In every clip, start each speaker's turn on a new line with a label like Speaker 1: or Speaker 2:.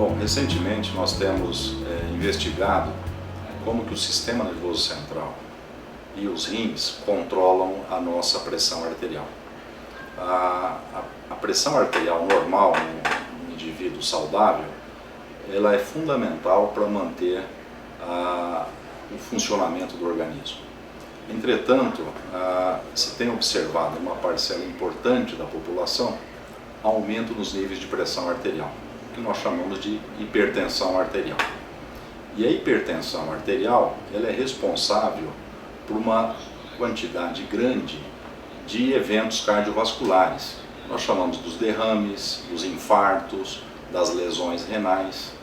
Speaker 1: Bom, recentemente nós temos investigado como que o sistema nervoso central e os rins controlam a nossa pressão arterial. A pressão arterial normal no indivíduo saudável, ela é fundamental para manter o funcionamento do organismo. Entretanto, se tem observado uma parcela importante da população aumento nos níveis de pressão arterial, que nós chamamos de hipertensão arterial. E a hipertensão arterial, ela é responsável por uma quantidade grande de eventos cardiovasculares. Nós chamamos dos derrames, dos infartos, das lesões renais.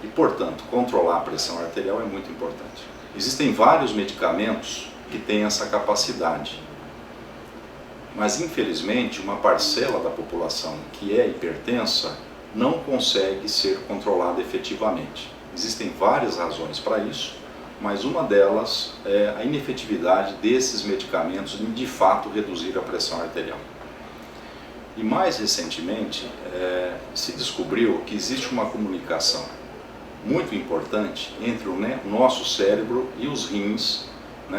Speaker 1: E, portanto, controlar a pressão arterial é muito importante. Existem vários medicamentos que têm essa capacidade. Mas, infelizmente, uma parcela da população que é hipertensa não consegue ser controlada efetivamente. Existem várias razões para isso, mas uma delas é a inefetividade desses medicamentos em, de fato, reduzir a pressão arterial. E mais recentemente, se descobriu que existe uma comunicação muito importante entre o nosso cérebro e os rins,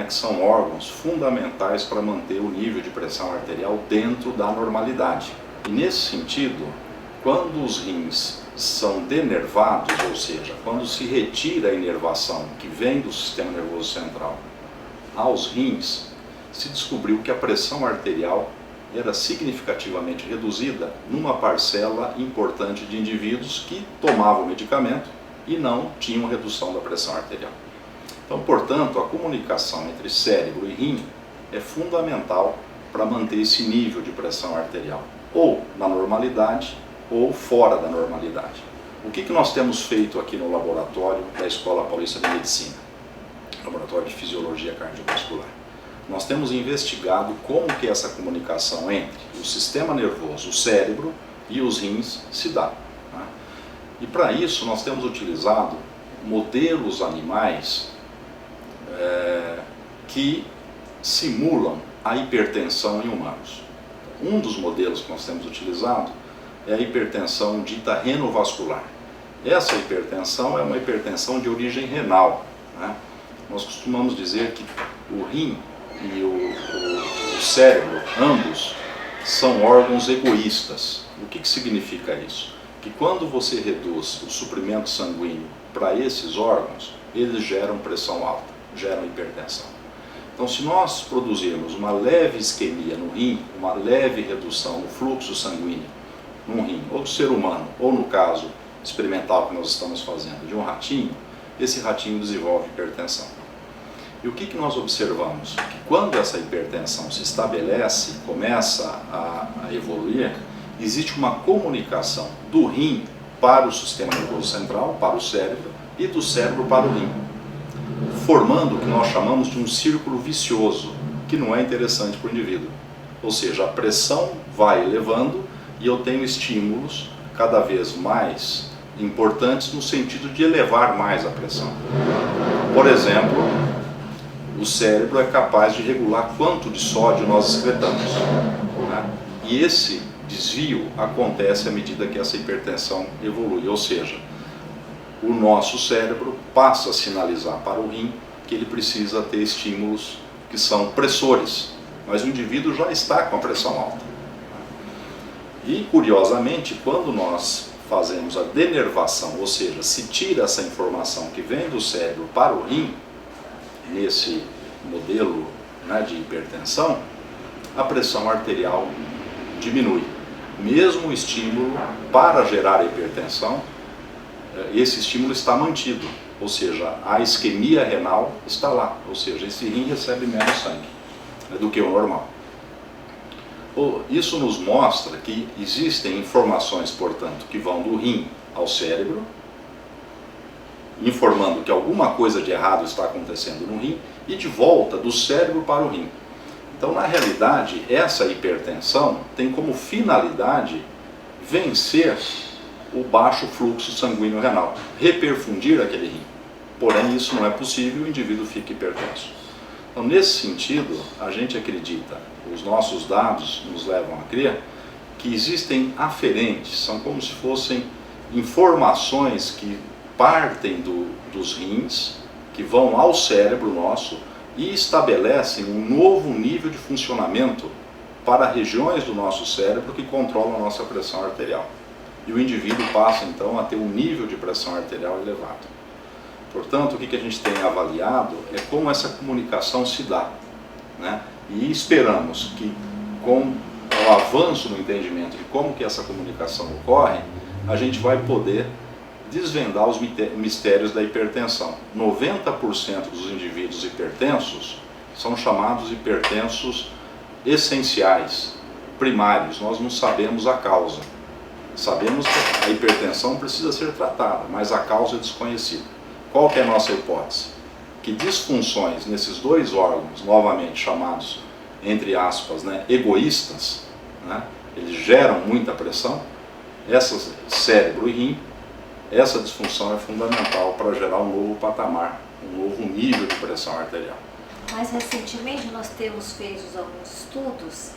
Speaker 1: que são órgãos fundamentais para manter o nível de pressão arterial dentro da normalidade. E nesse sentido, quando os rins são denervados, ou seja, quando se retira a inervação que vem do sistema nervoso central aos rins, se descobriu que a pressão arterial era significativamente reduzida numa parcela importante de indivíduos que tomavam medicamento e não tinham redução da pressão arterial. Então, portanto, a comunicação entre cérebro e rim é fundamental para manter esse nível de pressão arterial, ou na normalidade, ou fora da normalidade. O que nós temos feito aqui no laboratório da Escola Paulista de Medicina, Laboratório de Fisiologia Cardiovascular? Nós temos investigado como que essa comunicação entre o sistema nervoso, o cérebro e os rins se dá. E para isso nós temos utilizado modelos animais que simulam a hipertensão em humanos. Um dos modelos que nós temos utilizado é a hipertensão dita renovascular. Essa hipertensão é uma hipertensão de origem renal. Nós costumamos dizer que o rim e o cérebro, ambos, são órgãos egoístas. O que significa isso? Que quando você reduz o suprimento sanguíneo para esses órgãos, eles geram pressão alta, geram hipertensão. Então, se nós produzirmos uma leve isquemia no rim, uma leve redução no fluxo sanguíneo num rim, ou do ser humano, ou no caso experimental que nós estamos fazendo, de um ratinho, esse ratinho desenvolve hipertensão. E o que nós observamos? Que quando essa hipertensão se estabelece, começa a evoluir, existe uma comunicação do rim para o sistema nervoso central, para o cérebro, e do cérebro para o rim, formando o que nós chamamos de um círculo vicioso, que não é interessante para o indivíduo. Ou seja, a pressão vai elevando e eu tenho estímulos cada vez mais importantes no sentido de elevar mais a pressão. Por exemplo, o cérebro é capaz de regular quanto de sódio nós excretamos. E esse desvio acontece à medida que essa hipertensão evolui, ou seja, o nosso cérebro passa a sinalizar para o rim que ele precisa ter estímulos que são pressores, mas o indivíduo já está com a pressão alta. E, curiosamente, quando nós fazemos a denervação, ou seja, se tira essa informação que vem do cérebro para o rim, nesse modelo de hipertensão, a pressão arterial diminui. Mesmo o estímulo para gerar hipertensão, esse estímulo está mantido, ou seja, a isquemia renal está lá, ou seja, esse rim recebe menos sangue do que o normal. Isso nos mostra que existem informações, portanto, que vão do rim ao cérebro, informando que alguma coisa de errado está acontecendo no rim, e de volta do cérebro para o rim. Então, na realidade, essa hipertensão tem como finalidade vencer o baixo fluxo sanguíneo renal, reperfundir aquele rim. Porém, isso não é possível e o indivíduo fica hipertenso. Então, nesse sentido, a gente acredita, os nossos dados nos levam a crer que existem aferentes, são como se fossem informações que partem dos rins, que vão ao cérebro nosso e estabelecem um novo nível de funcionamento para regiões do nosso cérebro que controlam a nossa pressão arterial. E o indivíduo passa então a ter um nível de pressão arterial elevado. Portanto, o que a gente tem avaliado é como essa comunicação se dá, né? E esperamos que com o avanço no entendimento de como que essa comunicação ocorre, a gente vai poder desvendar os mistérios da hipertensão. 90% dos indivíduos hipertensos são chamados hipertensos essenciais, primários. Nós não sabemos a causa. Sabemos que a hipertensão precisa ser tratada, mas a causa é desconhecida. Qual que é a nossa hipótese? Que disfunções nesses dois órgãos, novamente chamados, entre aspas, né, egoístas, né, eles geram muita pressão, cérebro e rim, essa disfunção é fundamental para gerar um novo patamar, um novo nível de pressão arterial.
Speaker 2: Mais recentemente nós temos feito alguns estudos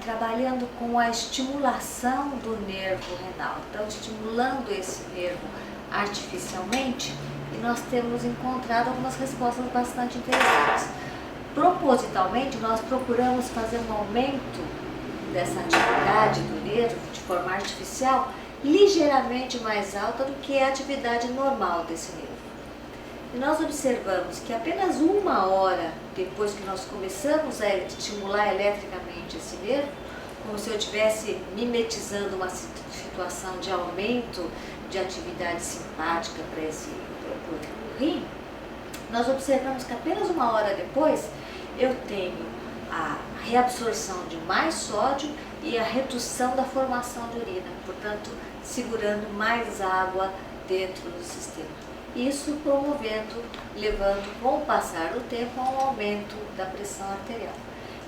Speaker 2: trabalhando com a estimulação do nervo renal, então estimulando esse nervo artificialmente, e nós temos encontrado algumas respostas bastante interessantes. Propositalmente nós procuramos fazer um aumento dessa atividade do nervo de forma artificial ligeiramente mais alta do que a atividade normal desse nervo. E nós observamos que apenas 1 hora depois que nós começamos a estimular eletricamente esse nervo, como se eu estivesse mimetizando uma situação de aumento de atividade simpática para o rim, nós observamos que apenas 1 hora depois eu tenho a reabsorção de mais sódio e a redução da formação de urina, portanto, segurando mais água dentro do sistema. Isso promovendo, levando com o passar do tempo a um aumento da pressão arterial.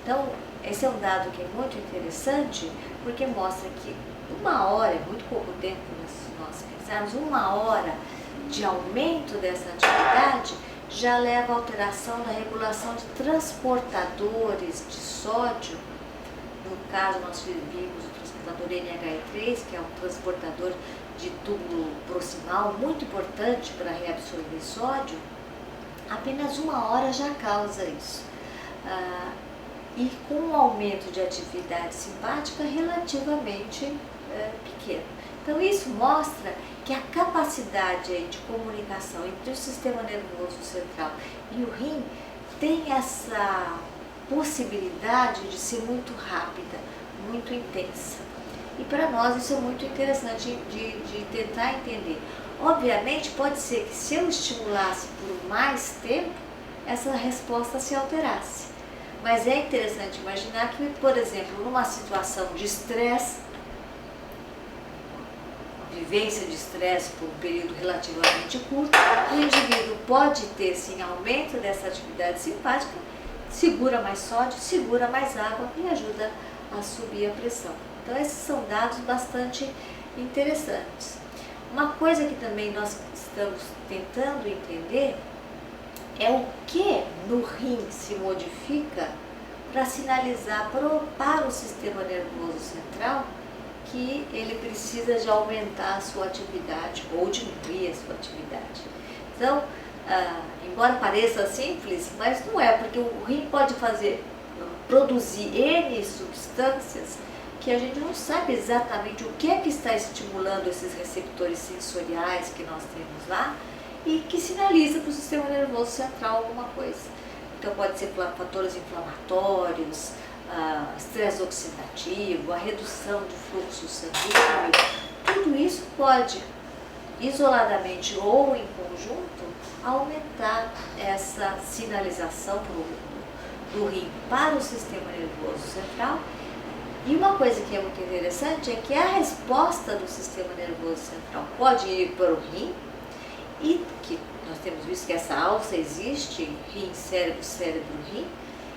Speaker 2: Então, esse é um dado que é muito interessante, porque mostra que 1 hora, é muito pouco tempo se nós pensarmos, 1 hora de aumento dessa atividade já leva à alteração da regulação de transportadores de sódio. No caso, nós vimos o transportador NH3, que é um transportador de túbulo proximal muito importante para reabsorver sódio. Apenas 1 hora já causa isso. E com um aumento de atividade simpática relativamente pequeno. Então isso mostra que a capacidade aí de comunicação entre o sistema nervoso central e o rim tem essa possibilidade de ser muito rápida, muito intensa. E para nós isso é muito interessante de tentar entender. Obviamente pode ser que se eu estimulasse por mais tempo, essa resposta se alterasse. Mas é interessante imaginar que, por exemplo, numa situação de estresse, vivência de estresse por um período relativamente curto, o indivíduo pode ter sim aumento dessa atividade simpática, segura mais sódio, segura mais água e ajuda a subir a pressão. Então esses são dados bastante interessantes. Uma coisa que também nós estamos tentando entender é o que no rim se modifica para sinalizar para o sistema nervoso central que ele precisa de aumentar a sua atividade ou diminuir a sua atividade. Então, embora pareça simples, mas não é, porque o rim pode produzir N substâncias que a gente não sabe exatamente o que é que está estimulando esses receptores sensoriais que nós temos lá e que sinaliza para o sistema nervoso central alguma coisa. Então pode ser fatores inflamatórios, estresse oxidativo, a redução de fluxo sanguíneo. Tudo isso pode, isoladamente ou em conjunto, aumentar essa sinalização do rim para o sistema nervoso central. E uma coisa que é muito interessante é que a resposta do sistema nervoso central pode ir para o rim, e que nós temos visto que essa alça existe, rim, cérebro, cérebro, rim,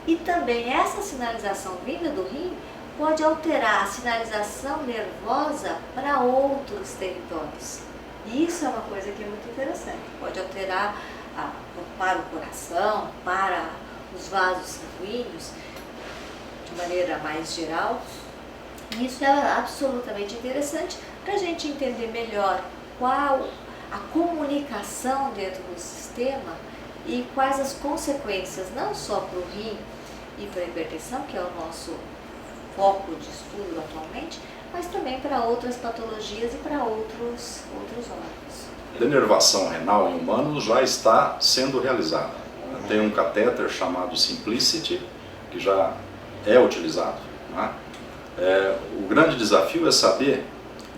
Speaker 2: e também essa sinalização vinda do rim pode alterar a sinalização nervosa para outros territórios. E isso é uma coisa que é muito interessante, pode alterar para o coração, para os vasos sanguíneos, de maneira mais geral. E isso é absolutamente interessante, para a gente entender melhor qual a comunicação dentro do sistema e quais as consequências, não só para o rim e para a hipertensão, que é o nosso foco de estudo atualmente, mas também para outras patologias e para outros órgãos.
Speaker 1: A denervação renal em humanos já está sendo realizada. Tem um catéter chamado Simplicity, que já é utilizado. Né? O grande desafio é saber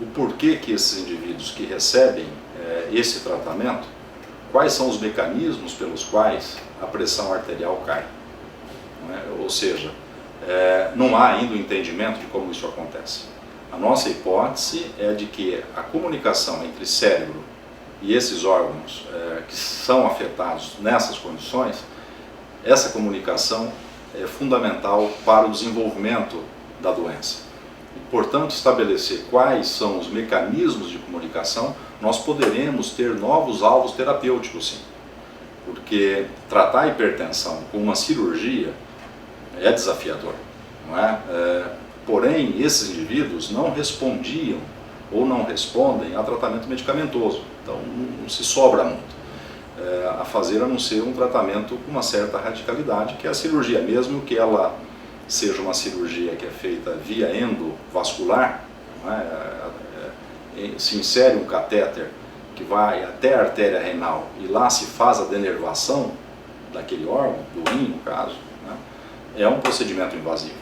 Speaker 1: o porquê que esses indivíduos que recebem esse tratamento, quais são os mecanismos pelos quais a pressão arterial cai. Ou seja, não há ainda o entendimento de como isso acontece. A nossa hipótese é de que a comunicação entre cérebro e esses órgãos que são afetados nessas condições, essa comunicação é fundamental para o desenvolvimento da doença. E, portanto, estabelecer quais são os mecanismos de comunicação, nós poderemos ter novos alvos terapêuticos, sim. Porque tratar a hipertensão com uma cirurgia é desafiador, não é? Porém, esses indivíduos não respondiam ou não respondem a tratamento medicamentoso, então não se sobra muito a fazer, a não ser um tratamento com uma certa radicalidade, que é a cirurgia, mesmo que ela seja uma cirurgia que é feita via endovascular, não é? Se insere um catéter que vai até a artéria renal e lá se faz a denervação daquele órgão, do rim no caso, né? É um procedimento invasivo.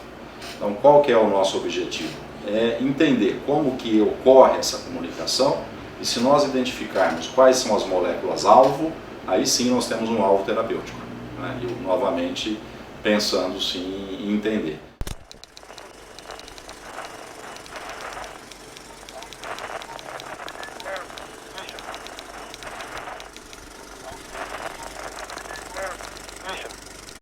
Speaker 1: Então, qual que é o nosso objetivo? É entender como que ocorre essa comunicação, e se nós identificarmos quais são as moléculas-alvo, aí sim nós temos um alvo terapêutico, né? E novamente pensando sim em entender.